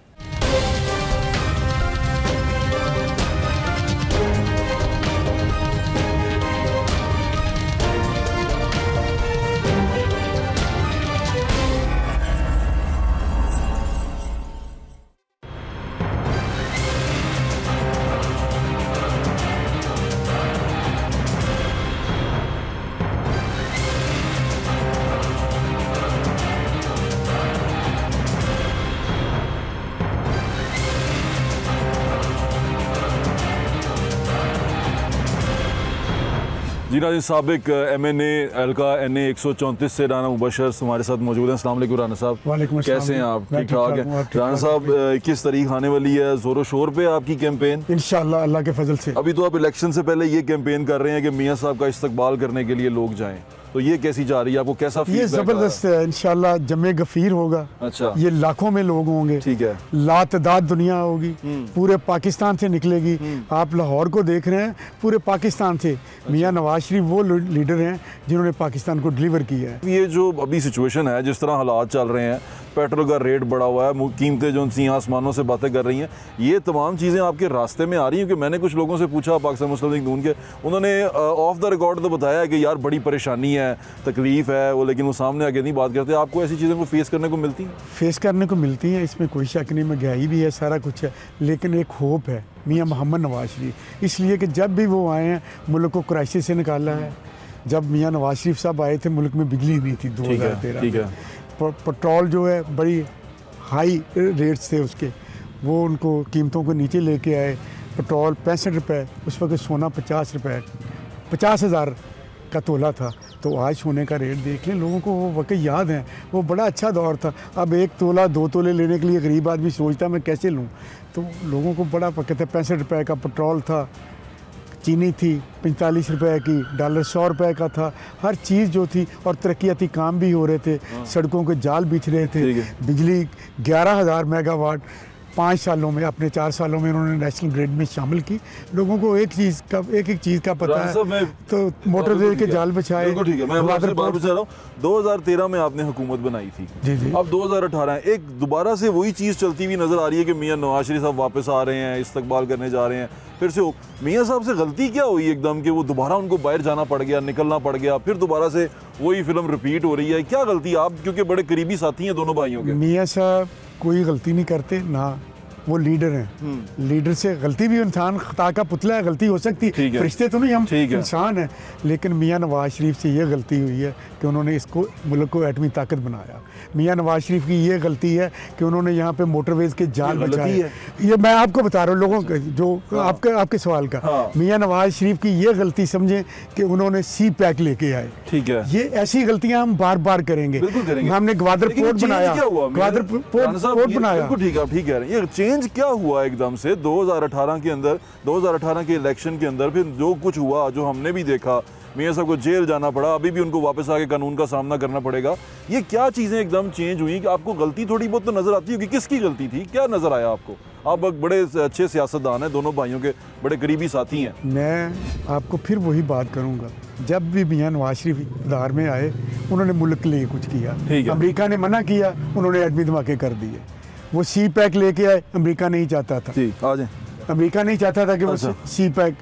जी नाज़रीन, साबिक MNA हल्का NA 134 से राना मुबश्शिर हमारे साथ मौजूद हैं। अस्सलाम वालेकुम राना साहब। वालेकुम अस्सलाम। कैसे हैं आप? ठीक ठाक हैं राना साहब? 21 तारीख आने वाली है, जोरों शोर पे आपकी कैंपेन इंशाल्लाह अल्लाह के फजल से। अभी तो आप इलेक्शन से पहले ये कैंपेन कर रहे हैं कि मियां साहब का इस्तकबाल करने के लिए लोग जाएं, तो ये कैसी जा रही है? आपको कैसा ये ज़बरदस्त है। इंशाल्लाह जमे गफीर होगा। अच्छा, ये लाखों में लोग होंगे। ठीक है। लातदाद दुनिया होगी, पूरे पाकिस्तान से निकलेगी। आप लाहौर को देख रहे हैं, पूरे पाकिस्तान से। मियां नवाज शरीफ वो लीडर हैं जिन्होंने पाकिस्तान को डिलीवर किया है। ये जो अभी सिचुएशन है, जिस तरह हालात चल रहे हैं, पेट्रोल का रेट बढ़ा हुआ है, कीमतें जो उनसी आसमानों से बातें कर रही हैं, ये तमाम चीज़ें आपके रास्ते में आ रही हैं? कि मैंने कुछ लोगों से पूछा पाकिस्तान मुस्लिम लीग नून के, उन्होंने ऑफ द रिकॉर्ड तो बताया कि यार बड़ी परेशानी है, तकलीफ़ है वो, लेकिन वो सामने आके नहीं बात करते। आपको ऐसी चीज़ें को फेस करने को मिलती हैं? फेस करने को मिलती हैं, इसमें कोई शक नहीं। महंगाई भी है, सारा कुछ है, लेकिन एक होप है मियां मोहम्मद नवाज शरीफ, इसलिए कि जब भी वो आए हैं मुल्क को क्राइसिस से निकाला है। जब मियां नवाज शरीफ साहब आए थे मुल्क में बिजली नहीं थी 2013 में। पेट्रोल जो है बड़ी हाई रेट्स थे उसके, वो उनको कीमतों को नीचे लेके आए। पेट्रोल 65 रुपये, उस वक्त सोना 50 रुपये, 50,000 का तोला था। तो आज सोने का रेट देख लें, लोगों को वो वक्त याद है, वो बड़ा अच्छा दौर था। अब 1 तोला 2 तोले लेने के लिए गरीब आदमी सोचता मैं कैसे लूँ, तो लोगों को बड़ा वक्त है। 65 रुपये का पेट्रोल था, चीनी थी 45 रुपए की, डॉलर 100 रुपये का था, हर चीज़ जो थी। और तरक्याती काम भी हो रहे थे, सड़कों के जाल बिछ रहे थे। बिजली 11,000 मेगावाट 5 सालों में, अपने 4 सालों में उन्होंने नेशनल ग्रिड में शामिल की। लोगों को एक एक चीज़ का पता है, तो मोटर रेल के जाल बिछाए। ठीक है, मैं बात पूछ रहा हूँ, 2013 में आपने हुकूमत बनाई थी। जी जी। अब 2018 है, एक दोबारा से वही चीज़ चलती हुई नज़र आ रही है कि मियां नवाज शरीफ साहब वापस आ रहे हैं, इस्तकबाल करने जा रहे हैं। फिर से मियां साहब से गलती क्या हुई एकदम कि वो दोबारा उनको बाहर जाना पड़ गया, निकलना पड़ गया, फिर दोबारा से वही फिल्म रिपीट हो रही है? क्या गलती? आप क्योंकि बड़े करीबी साथी हैं दोनों भाइयों के। मियां साहब कोई गलती नहीं करते, ना वो लीडर हैं। लीडर से गलती भी, इंसान खता का पुतला है, गलती हो सकती है, फरिश्ते तो नहीं, हम इंसान हैं। लेकिन मियाँ नवाज शरीफ से ये गलती हुई है कि उन्होंने इसको मुल्क को एटमी ताकत बनाया। मियाँ नवाज शरीफ की ये गलती है कि उन्होंने यहाँ पे मोटरवेज के जाल बचाए। ये मैं आपको बता रहा हूँ लोगों के, जो आपके सवाल का। मियाँ नवाज शरीफ की ये गलती समझें कि उन्होंने सी पैक लेके आए। ठीक है, ये ऐसी गलतियाँ हम बार बार करेंगे। हमने ग्वादर पोर्ट बनाया, ग्वादर पोर्ट बनाया। ठीक है, ये चेंज क्या हुआ एकदम से 2018 के अंदर, 2018 के इलेक्शन के अंदर? फिर जो कुछ हुआ, जो हमने भी देखा, मियाँ साहब को जेल जाना पड़ा, अभी भी उनको वापस आके कानून का सामना करना पड़ेगा। ये क्या चीज़ें एकदम चेंज हुई कि आपको गलती थोड़ी बहुत तो नज़र आती होगी? किसकी गलती थी, क्या नज़र आया आपको? आप एक बड़े अच्छे सियासतदान हैं, दोनों भाइयों के बड़े करीबी साथी हैं। मैं आपको फिर वही बात करूँगा, जब भी मियाँ नवाज शरीफ इक़्तिदार में आए उन्होंने मुल्क के लिए कुछ किया। अमेरिका ने मना किया, उन्होंने एटमी धमाके कर दिए। वो सी पैक लेके आए, अमेरिका नहीं चाहता था। अमेरिका नहीं चाहता था कि वो सी पैक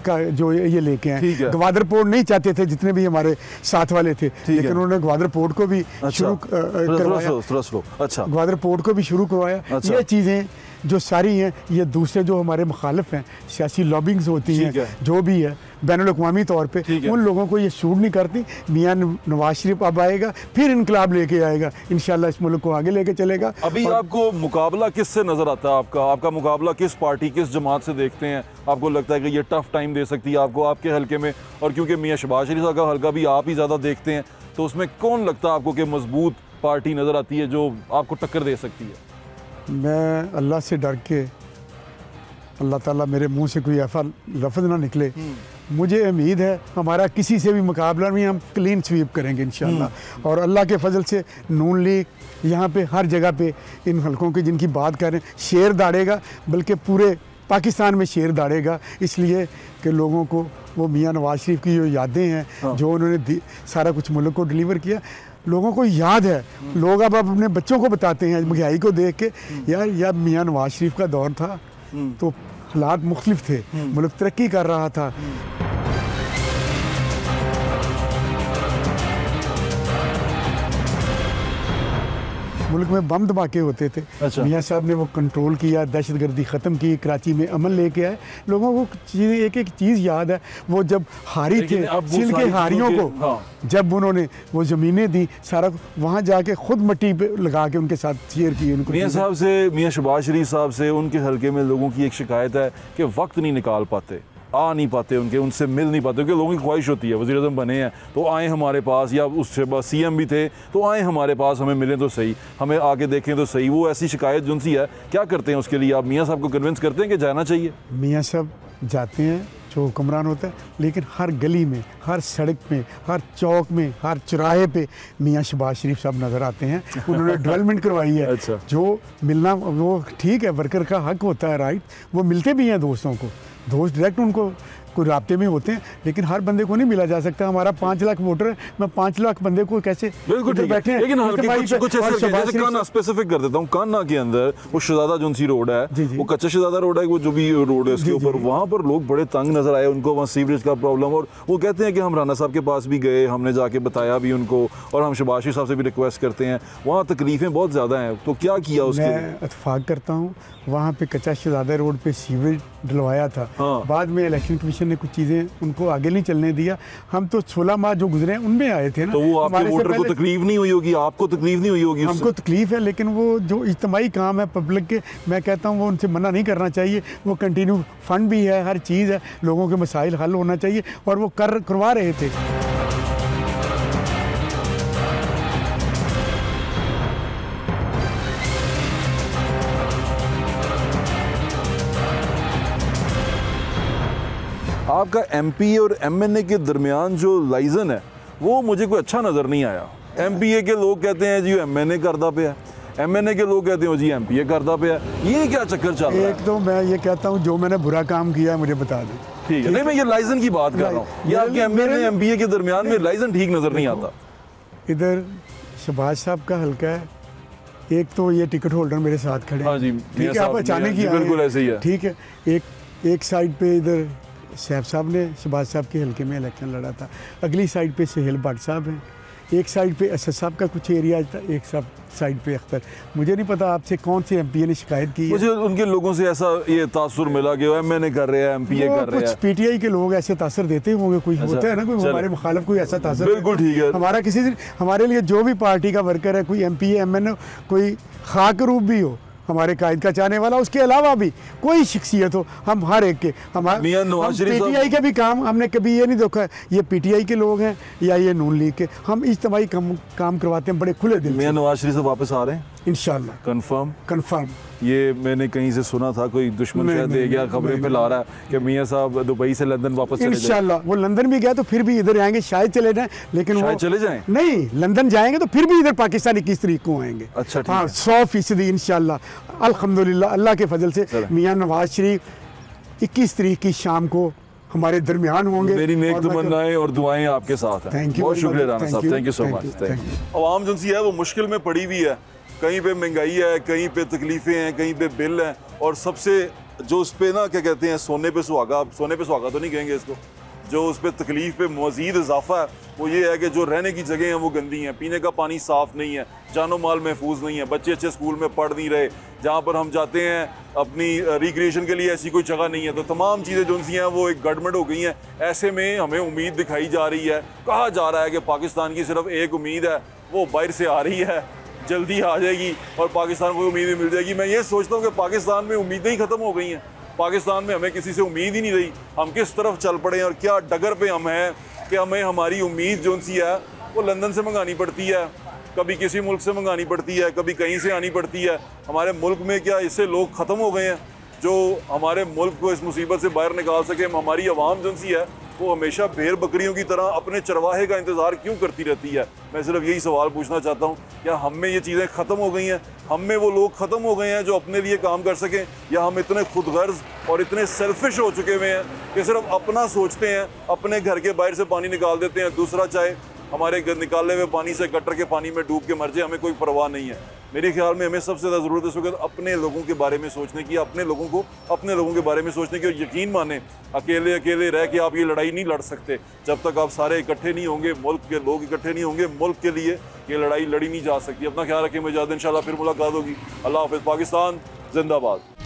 का जो ये लेके आए। ग्वादर पोर्ट नहीं चाहते थे, जितने भी हमारे साथ वाले थे, लेकिन उन्होंने ग्वादर पोर्ट को भी शुरू करवाया। ग्वादर पोर्ट को भी शुरू करवाया। ये चीज़ें जो सारी हैं, ये दूसरे जो हमारे मुखालिफ हैं, सियासी लॉबिंग्स होती हैं, जो भी है बैनुल-अक़वामी तौर पे, उन लोगों को ये सूट नहीं करती। मियाँ नवाज शरीफ अब आएगा, फिर इनकलाब लेके आएगा, इंशाल्लाह इस मुल्क को आगे लेके चलेगा। अभी आपको मुकाबला किससे नज़र आता है? आपका मुकाबला किस पार्टी, किस जमात से देखते हैं? आपको लगता है कि ये टफ टाइम दे सकती है आपको आपके हल्के में? और क्योंकि मियाँ शहबाज शरीफ साहब का हल्का भी आप ही ज़्यादा देखते हैं, तो उसमें कौन लगता है आपको कि मजबूत पार्टी नज़र आती है जो आपको टक्कर दे सकती है? मैं अल्लाह से डर के, अल्लाह ताला मेरे मुंह से कोई ऐसा लफ्ज़ ना निकले, मुझे उम्मीद है हमारा किसी से भी मुकाबला नहीं, हम क्लीन स्वीप करेंगे इंशाल्लाह। और अल्लाह के फजल से नून लीग यहाँ पे हर जगह पे इन हलकों की जिनकी बात करें, शेर दाड़ेगा, बल्कि पूरे पाकिस्तान में शेर दाड़ेगा, इसलिए कि लोगों को वो मियाँ नवाज शरीफ की जो यादें हैं, जो उन्होंने सारा कुछ मुल्क को डिलीवर किया, लोगों को याद है। लोग अब अपने बच्चों को बताते हैं महंगाई को देख के, यार मियाँ नवाज शरीफ का दौर था तो हालात मुख्तलिफ थे, मुल्क तरक्की कर रहा था। मुल्क में बम धमाके होते थे। मियाँ साहब ने वो कंट्रोल किया, दहशतगर्दी ख़त्म की, कराची में अमन लेके आए। लोगों को चीज़ें एक एक चीज़ याद है, वो जब हारी थे सिंध के हारियों को, जब उन्होंने वो ज़मीनें दी, सारा वहाँ जाके खुद मिट्टी पे लगा के उनके साथ शेयर किए। उनको मियाँ साहब से, मियाँ शहबाज शरीफ साहब से, उनके हल्के में लोगों की एक शिकायत है कि वक्त नहीं निकाल पाते, आ नहीं पाते, उनसे मिल नहीं पाते, क्योंकि लोगों की ख्वाहिश होती है वज़ीर-ए-आज़म बने हैं तो आए हमारे पास, या उससे बाद CM भी थे तो आए हमारे पास, हमें मिलें तो सही, हमें आके देखें तो सही। वो ऐसी शिकायत जो उनसी है, क्या करते हैं उसके लिए? आप मियाँ साहब को कन्विंस करते हैं कि जाना चाहिए? मियाँ साहब जाते हैं, जो हुक्मरान होता है, लेकिन हर गली में, हर सड़क में, हर चौक में, हर चौराहे पे मियाँ शहबाज शरीफ साहब नज़र आते हैं। उन्होंने डेवलपमेंट करवाई है। जो मिलना वो ठीक है, वर्कर का हक होता है, राइट, वो मिलते भी हैं दोस्तों को, दोस्त डायरेक्ट उनको कोई राब्ते में होते हैं, लेकिन हर बंदे को नहीं मिला जा सकता। हमारा 5 लाख वोटर है, मैं 5 लाख बंदे को कैसे बैठे हैं? लेकिन कुछ ऐसे कान्हा स्पेसिफिक कर देता हूँ, कान्हा के अंदर वो शहजादा जोनसी रोड है, वो कच्चा शहजादा रोड है, वो जो भी रोड है उसके ऊपर, वहाँ पर लोग बड़े तंग नजर आए, उनको वहाँ सीवरेज का प्रॉब्लम, और वो कहते हैं कि हम राना साहब के पास भी गए, हमने जाके बताया भी उनको, और हम शहबाज शरीफ साहब से भी रिक्वेस्ट करते हैं, वहाँ तकलीफें बहुत ज़्यादा हैं, तो क्या किया उसके लिए? मैं इत्तेफाक करता हूँ, वहाँ पे कच्चा शहजादा रोड पे सीवरेज डलवाया था। बाद में इलेक्शन कमीशन ने कुछ चीज़ें उनको आगे नहीं चलने दिया। हम तो 16 माह जो गुजरे हैं उनमें आए थे ना, तो वो आपके वोटर को तकलीफ नहीं हुई होगी, आपको तकलीफ नहीं हुई होगी? हमको तकलीफ है, लेकिन वो जो इज्तिमाई काम है पब्लिक के, मैं कहता हूँ वो उनसे मना नहीं करना चाहिए। वो कंटिन्यू फंड भी है, हर चीज़ है, लोगों के मसाइल हल होना चाहिए, और वो करवा रहे थे। आपका MP और MNA के दरमियान जो लाइजन है वो मुझे कोई अच्छा नज़र नहीं आया। MPA के लोग कहते हैं जी MNA करदा पे है, MNA के लोग कहते हैं जी MPA करदा पे है, ये क्या चक्कर चल रहा है? एक तो मैं ये कहता हूँ जो मैंने बुरा काम किया है मुझे बता दें, ठीक है? नहीं, मैं ये लाइजन की बात कर रहा हूँ, ये आपके MNA MPA के दरमियान में लाइजन ठीक नज़र नहीं आता। इधर शहबाज साहब का हल्का है, एक तो ये टिकट होल्डर मेरे साथ खड़े हैं, ठीक है, आप अचानक ही बिल्कुल ऐसे ही है, ठीक है। एक साइड पे इधर सैफ साहब ने शहबाज साहब के हल्के में इलेक्शन लड़ा था, अगली साइड पे सुहेल भट्ट साहब हैं, एक साइड पे असद साहब का कुछ एरिया था, एक साइड पे अख्तर। मुझे नहीं पता आपसे कौन से एमपीए ने शिकायत की है। मुझे उनके लोगों से ऐसा ये तासुर मिला कि एमएनए कर रहे हैं, एमपीए कर रहे हैं। कुछ पीटीआई के लोग ऐसे तासर देते होंगे, कोई होता है ना, कोई हमारे मुखालिफ कोई ऐसा तासर। बिल्कुल ठीक है। हमारा किसी हमारे लिए जो भी पार्टी का वर्कर है, कोई एमपीए एमएनए, कोई खाक रूप भी हो, हमारे कायद का चाहने वाला, उसके अलावा भी कोई शख्सियत हो, हम हर एक के हमारे पीटीआई के भी काम हमने कभी ये नहीं देखा ये पीटीआई के लोग हैं या ये नून लीग के, हम इज्तिमाई काम करवाते हैं बड़े खुले दिल। मियां नवाज शरीफ वापस आ रहे हैं इंशाल्लाह। कंफर्म। ये मैंने कहीं से सुना था, कोई दुश्मन शायद दे गया, खबरें फैला रहा है कि मियां साहब दुबई से लंदन वापस चले जाएं। इंशाल्लाह वो लंदन भी गया तो फिर भी इधर आएंगे, शायद चले जाएं, लेकिन शायद चले जाएं नहीं, लंदन जाएंगे तो फिर भी इधर पाकिस्तान 21 तारीख को आएंगे। अच्छा, हाँ 100% इंशाल्लाह अल्हम्दुलिल्लाह अल्लाह के फजल से मियां नवाज शरीफ 21 तारीख की शाम को हमारे दरमियान होंगे। मेरी नेक तमन्नाएं और दुआएं आपके साथ हैं। थैंक यू, बहुत शुक्रिया राना साहब, थैंक यू सो मच। अवाम जो सी है वो मुश्किल में पड़ी हुई है, कहीं पे महंगाई है, कहीं पे तकलीफ़ें हैं, कहीं पे बिल हैं, और सबसे जो उस पर ना क्या कहते हैं सोने पे सुहागा तो नहीं कहेंगे इसको, जो उस पर तकलीफ़ पे मज़ीद इजाफा है वो ये है कि जो रहने की जगह हैं वो गंदी हैं, पीने का पानी साफ़ नहीं है, जानो माल महफूज नहीं है, बच्चे अच्छे स्कूल में पढ़ नहीं रहे, जहाँ पर हम जाते हैं अपनी रिक्रिएशन के लिए ऐसी कोई जगह नहीं है, तो तमाम चीज़ें जो सी हैं वो एक गड़बड़ हो गई हैं। ऐसे में हमें उम्मीद दिखाई जा रही है, कहा जा रहा है कि पाकिस्तान की सिर्फ एक उम्मीद है, वो बाहर से आ रही है, जल्दी आ जाएगी और पाकिस्तान को उम्मीद मिल जाएगी। मैं ये सोचता हूँ कि पाकिस्तान में उम्मीदें ही ख़त्म हो गई हैं, पाकिस्तान में हमें किसी से उम्मीद ही नहीं रही, हम किस तरफ चल पड़े हैं और क्या डगर पे हम हैं कि हमें हमारी उम्मीद जो सी है वो लंदन से मंगानी पड़ती है, कभी किसी मुल्क से मंगानी पड़ती है, कभी कहीं से आनी पड़ती है। हमारे मुल्क में क्या इससे लोग ख़त्म हो गए हैं जो हमारे मुल्क को इस मुसीबत से बाहर निकाल सके? हमारी आवाम जो सी है वो हमेशा भेड़ बकरियों की तरह अपने चरवाहे का इंतज़ार क्यों करती रहती है? मैं सिर्फ यही सवाल पूछना चाहता हूँ, क्या हम में ये चीज़ें ख़त्म हो गई हैं? हम में वो लोग ख़त्म हो गए हैं जो अपने लिए काम कर सकें, या हम इतने खुदगर्ज और इतने सेल्फिश हो चुके हुए हैं कि सिर्फ अपना सोचते हैं, अपने घर के बाहर से पानी निकाल देते हैं, दूसरा चाहे हमारे निकाले हुए पानी से गटर के पानी में डूब के मर जाए, हमें कोई परवाह नहीं है। मेरे ख्याल में हमें सबसे ज़्यादा ज़रूरत है इस वक्त अपने लोगों के बारे में सोचने की, अपने लोगों के बारे में सोचने की, और यकीन माने अकेले रह के आप ये लड़ाई नहीं लड़ सकते। जब तक आप सारे इकट्ठे नहीं होंगे, मुल्क के लोग इकट्ठे नहीं होंगे, मुल्क के लिए ये लड़ाई लड़ी नहीं जा सकती। अपना ख्याल रखें, मुझे इंशाल्लाह फिर मुलाकात होगी। अल्लाह हाफ़िज़। पाकिस्तान जिंदाबाद।